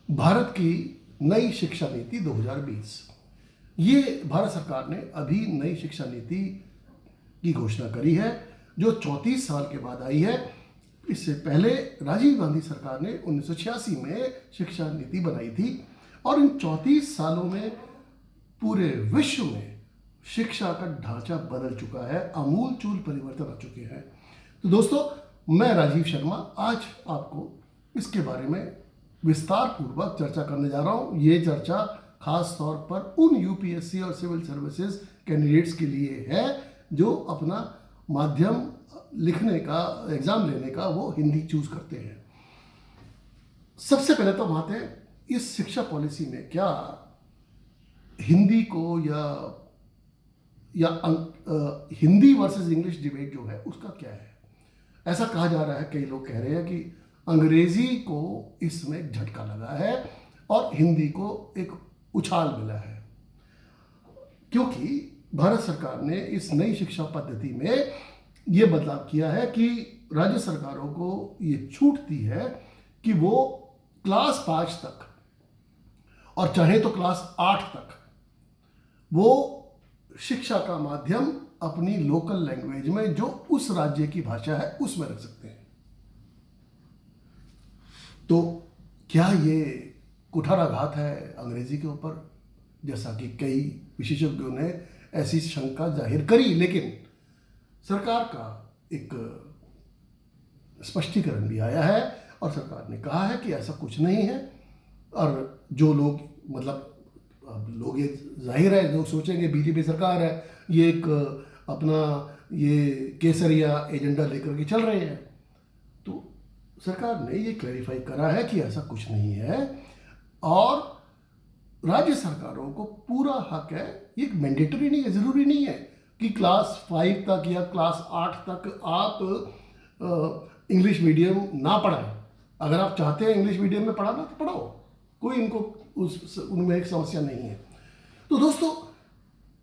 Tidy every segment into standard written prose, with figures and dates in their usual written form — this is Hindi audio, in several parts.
भारत की नई शिक्षा नीति 2020। ये भारत सरकार ने अभी नई शिक्षा नीति की घोषणा करी है जो 34 साल के बाद आई है। इससे पहले राजीव गांधी सरकार ने 1986 में शिक्षा नीति बनाई थी और इन 34 सालों में पूरे विश्व में शिक्षा का ढांचा बदल चुका है, आमूलचूल परिवर्तन आ चुके हैं। तो दोस्तों, मैं राजीव शर्मा आज आपको इसके बारे में विस्तार पूर्वक चर्चा करने जा रहा हूँ। ये चर्चा खास तौर पर उन यूपीएससी और सिविल सर्विसेज कैंडिडेट्स के लिए है जो अपना माध्यम लिखने का, एग्जाम लेने का वो हिंदी चूज करते हैं। सबसे पहले तो बात है इस शिक्षा पॉलिसी में क्या हिंदी को या हिंदी वर्सेस इंग्लिश डिबेट जो है उसका क्या है। ऐसा कहा जा रहा है, कई लोग कह रहे हैं कि अंग्रेजी को इसमें झटका लगा है और हिंदी को एक उछाल मिला है, क्योंकि भारत सरकार ने इस नई शिक्षा पद्धति में ये बदलाव किया है कि राज्य सरकारों को ये छूट दी है कि वो क्लास 5 तक और चाहे तो क्लास 8 तक वो शिक्षा का माध्यम अपनी लोकल लैंग्वेज में, जो उस राज्य की भाषा है, उसमें रख सकते हैं। तो क्या ये कुठाराघात है अंग्रेजी के ऊपर, जैसा कि कई विशेषज्ञों ने ऐसी शंका जाहिर करी, लेकिन सरकार का एक स्पष्टीकरण भी आया है और सरकार ने कहा है कि ऐसा कुछ नहीं है। और जो लोग लोग ये जाहिर है, लोग सोचेंगे बीजेपी सरकार है, ये एक अपना ये केसरिया एजेंडा लेकर के चल रहे हैं। तो सरकार ने ये क्लैरिफाई करा है कि ऐसा कुछ नहीं है और राज्य सरकारों को पूरा हक है। ये मैंडेटरी नहीं है, ज़रूरी नहीं है कि क्लास 5 तक या क्लास 8 तक आप इंग्लिश मीडियम ना पढ़ाएं। अगर आप चाहते हैं इंग्लिश मीडियम में पढ़ाना तो पढ़ो, कोई इनको उनमें एक समस्या नहीं है। तो दोस्तों,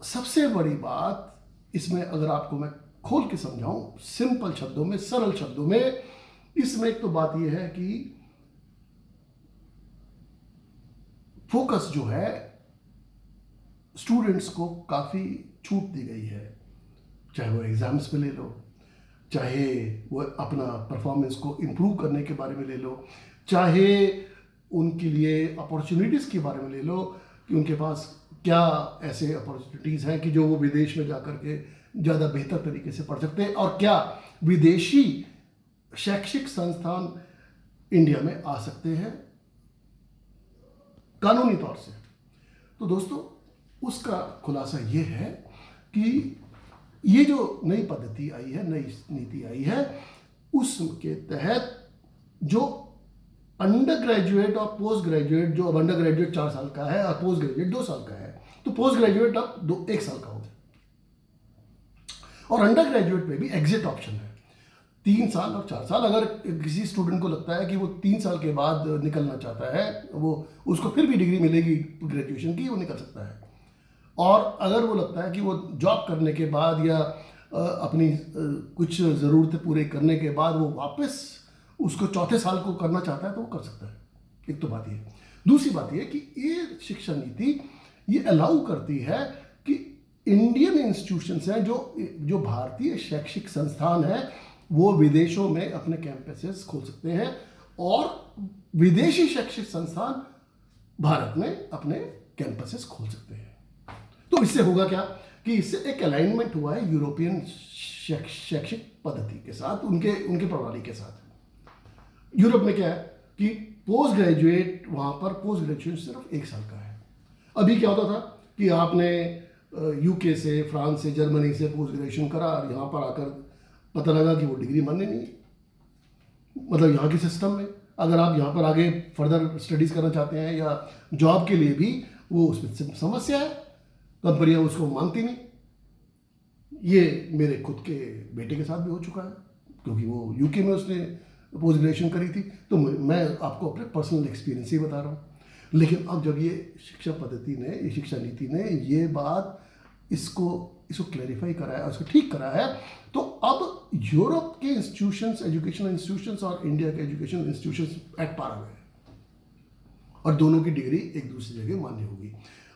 सबसे बड़ी बात इसमें अगर आपको मैं खोल के समझाऊं सिंपल शब्दों में, सरल शब्दों में, इसमें एक तो बात यह है कि फोकस जो है स्टूडेंट्स को काफ़ी छूट दी गई है, चाहे वो एग्जाम्स पे ले लो, चाहे वो अपना परफॉर्मेंस को इम्प्रूव करने के बारे में ले लो, चाहे उनके लिए अपॉर्चुनिटीज़ के बारे में ले लो कि उनके पास क्या ऐसे अपॉर्चुनिटीज़ हैं कि जो वो विदेश में जाकर के ज़्यादा बेहतर तरीके से पढ़ सकते हैं, और क्या विदेशी शैक्षिक संस्थान इंडिया में आ सकते हैं कानूनी तौर से। तो दोस्तों, उसका खुलासा ये है कि ये जो नई पद्धति आई है, नई नीति आई है, उसके तहत जो अंडर ग्रेजुएट और पोस्ट ग्रेजुएट, जो अब अंडर ग्रेजुएट 4 साल का है और पोस्ट ग्रेजुएट 2 साल का है, तो पोस्ट ग्रेजुएट अब 1 साल का हो गया। और अंडर ग्रेजुएट में भी एग्जिट ऑप्शन है 3 साल और 4 साल। अगर किसी स्टूडेंट को लगता है कि वो 3 साल के बाद निकलना चाहता है, वो उसको फिर भी डिग्री मिलेगी ग्रेजुएशन की, वो निकल सकता है। और अगर वो लगता है कि वो जॉब करने के बाद या अपनी कुछ ज़रूरतें पूरे करने के बाद वो वापस उसको 4थे साल को करना चाहता है तो वो कर सकता है। एक तो बात ये। दूसरी बात ये कि ये शिक्षा नीति ये अलाउ करती है कि इंडियन इंस्टीट्यूशंस हैं, जो भारतीय शैक्षिक संस्थान हैं, वो विदेशों में अपने कैंपसेस खोल सकते हैं और विदेशी शैक्षिक संस्थान भारत में अपने कैंपसेस खोल सकते हैं। तो इससे होगा क्या कि इससे एक अलाइनमेंट हुआ है यूरोपियन शैक्षिक पद्धति के साथ, उनके प्रणाली के साथ। यूरोप में क्या है कि पोस्ट ग्रेजुएट, वहाँ पर पोस्ट ग्रेजुएशन सिर्फ 1 साल का है। अभी क्या होता था कि आपने यूके से, फ्रांस से, जर्मनी से पोस्ट ग्रेजुएशन करा और यहाँ पर आकर पता लगा कि वो डिग्री मान्य नहीं है, मतलब यहाँ के सिस्टम में। अगर आप यहाँ पर आगे फर्दर स्टडीज़ करना चाहते हैं या जॉब के लिए भी, वो उसमें समस्या है, कंपनियाँ उसको मानती नहीं। ये मेरे खुद के बेटे के साथ भी हो चुका है, क्योंकि वो यूके में उसने पोस्ट ग्रेजुएशन करी थी। तो मैं आपको अपने पर्सनल एक्सपीरियंस ही बता रहा हूँ। लेकिन अब जब ये शिक्षा पद्धति ने, ये शिक्षा नीति ने ये बात इसको क्लैरिफाई करा है, उसको ठीक करा है, तो अब यूरोप के इंस्टीट्यूशंस, एजुकेशनल इंस्टीट्यूशंस और इंडिया के एजुकेशनल इंस्टीट्यूशंस एट पार आ गए। और दोनों की डिग्री एक दूसरी जगह मान्य होगी।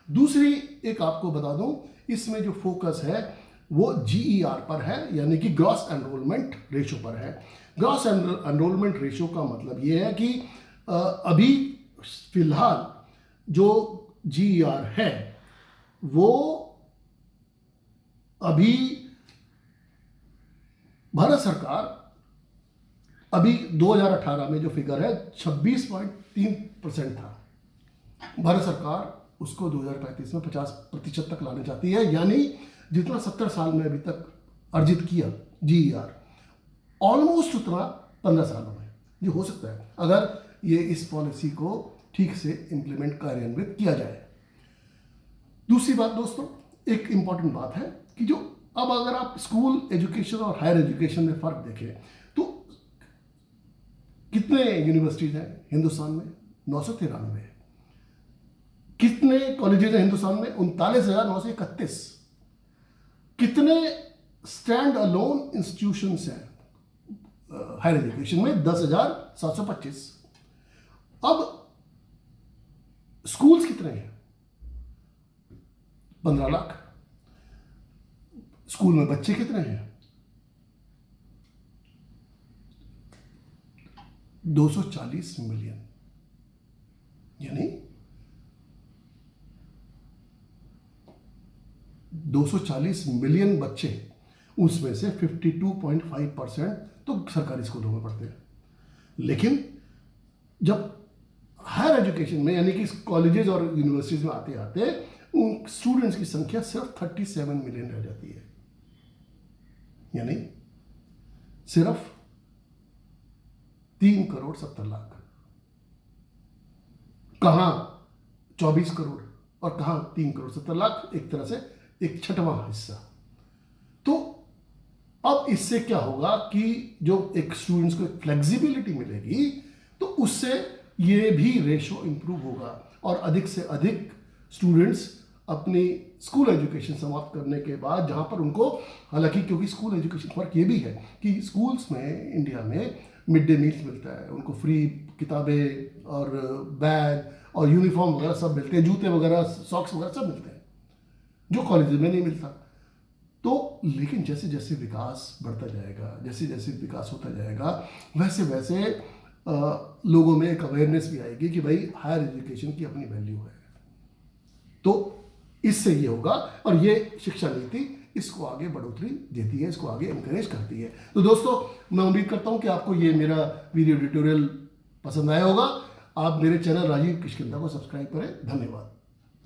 दूसरी एक आपको बता दूं, इसमें जो फोकस है वो GER पर है, यानी कि ग्रॉस एनरोलमेंट रेशो पर है। ग्रॉस एनरोलमेंट रेशो का मतलब ये है कि अभी फिलहाल जो GER है वो अभी भारत सरकार अभी 2018 में जो फिगर है 26.3% था, भारत सरकार उसको 2035 में 50% तक लाना चाहती है, यानी जितना 70 साल में अभी तक अर्जित किया GER, ऑलमोस्ट उतना 15 सालों में ये हो सकता है अगर ये इस पॉलिसी को ठीक से इम्प्लीमेंट कार्यान्वित किया जाए। दूसरी बात दोस्तों, एक इंपॉर्टेंट बात है कि जो अब अगर आप स्कूल एजुकेशन और हायर एजुकेशन में फर्क देखें तो कितने यूनिवर्सिटीज हैं हिंदुस्तान में? 993। कितने कॉलेजेस हैं हिंदुस्तान में? 39,931। कितने स्टैंड अलोन इंस्टीट्यूशंस हैं हायर एजुकेशन में? 10,725। अब स्कूल्स कितने हैं? 15 लाख। स्कूल में बच्चे कितने हैं? 240 मिलियन, यानी 240 मिलियन बच्चे, उसमें से 52.5% तो सरकारी स्कूलों में पढ़ते हैं। लेकिन जब हायर एजुकेशन में यानी कि कॉलेजेस और यूनिवर्सिटीज में आते आते उन स्टूडेंट्स की संख्या सिर्फ 37 मिलियन रह जाती है, यानी सिर्फ 3,70,00,000। कहां 24 करोड़ और कहां 3,70,00,000, एक तरह से एक छठवां हिस्सा। तो अब इससे क्या होगा कि जो एक स्टूडेंट्स को एक फ्लेक्सिबिलिटी मिलेगी तो उससे ये भी रेशो इंप्रूव होगा और अधिक से अधिक स्टूडेंट्स अपनी स्कूल एजुकेशन समाप्त करने के बाद, जहाँ पर उनको, हालांकि क्योंकि स्कूल एजुकेशन फर्क ये भी है कि स्कूल्स में इंडिया में मिड डे मील्स मिलता है, उनको फ्री किताबें और बैग और यूनिफॉर्म वगैरह सब मिलते हैं, जूते वगैरह सॉक्स वगैरह सब मिलते हैं, जो कॉलेज में नहीं मिलता। तो लेकिन जैसे जैसे विकास बढ़ता जाएगा, जैसे जैसे विकास होता जाएगा, वैसे वैसे लोगों में एक अवेयरनेस भी आएगी कि भाई हायर एजुकेशन की अपनी वैल्यू है। तो इससे ये होगा और ये शिक्षा नीति इसको आगे बढ़ोतरी देती है, इसको आगे इंकरेज करती है। तो दोस्तों, मैं उम्मीद करता हूं कि आपको ये मेरा वीडियो ट्यूटोरियल पसंद आया होगा। आप मेरे चैनल राजीव किष्किंधा को सब्सक्राइब करें। धन्यवाद।